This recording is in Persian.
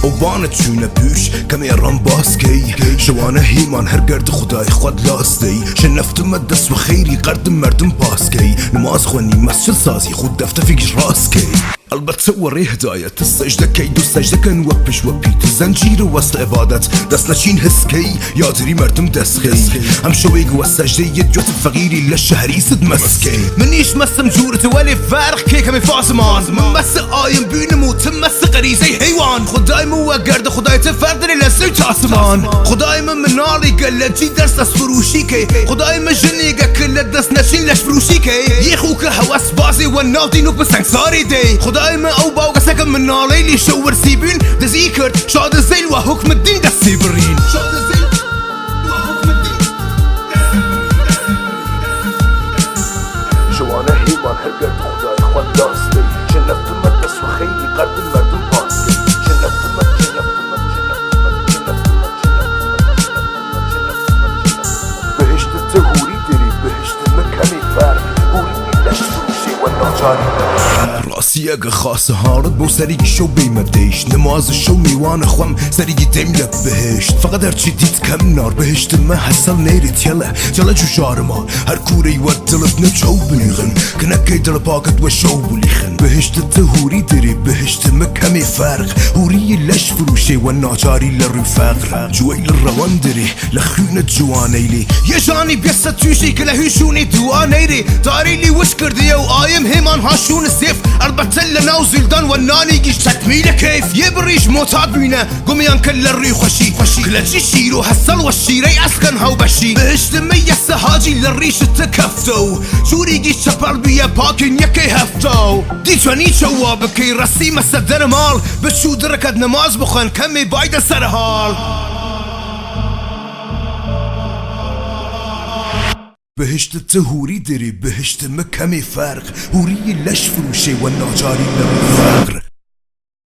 اوبان چونه پیش کمی رام باز کی شوانه هیمان هر گرد خدای خود لاستی شنفتم دست و خیری قرد مردم باز کی نماز خوانی مسجد سازی خود دفته فکر راست کی البته وری هدایت السجده کی دو سجده کن و پیش و پیت زنجیر وسط عبادت دست نشین حس کی یادری مردم دست خی هم شویگ و سجده یه جوت فقیری لشهری صد مسکی منیش مسم جورت ولی فرق کی کمی فاسمان من مس آیم بینمو تم مس غریزه حیوان خدای مو گرد خدای تفرد داری لسوی تاسمان خدای من منالی قلجی درس دست فروشی کی خدای من جنیگه کل دست نشین لش فروشی کی یه خوک هواس بازی و ناودی نوک بسنگ ساری دی خدای من او باوگه سکم منالی لی شور سیبین دزی کرد شاد زیل و حکم الدین دستی برین شوانه هیوان هر گرد خدای خود لاستی شنفت من دست و خیلی قرد مردم باستی شنفت من بهشت تهوری داری بهشت من کمی فرق هوری لش فروشی و ناچاری راسی اگه خاصه هارد بو سریگی شو بیمدیش نماز شو میوان خوام سریگی دیم لب بهشت فقط هرچی دید کم نار بهشت من حسل نیرید یلا جو شارما هر کوری و دلت نجو بلیغن کنکی دل پاکت و شو بلیخن بهشت تهوری داری بهشت من کمی فرق هوری لش فروشی و ناچاری لروی فقر جوی لروان داری لخونه جوانه لی یه جانی بیست توشی که لهیشونی دوانه ری داری لی وش کردی و آیم همان هاشون سیف البته لناو زلدان و نانی گیش تکمیل کیف یه بریش معتاد بینه گمیان کل روی خوشی کلچی شیرو حسل و شیری اسکن هاو بشی بهشت میس حاجی لریش تکفتو جوری گیش چپل بیه پاکن یکی هفتو دیچانی چواب کی رسی مصدر مال بچو درکت نماز بخون کمی باید سر حال بهشت تهوری داری بهشت من کمی فرق هوری لش فروشی و ناچاری لروی فقر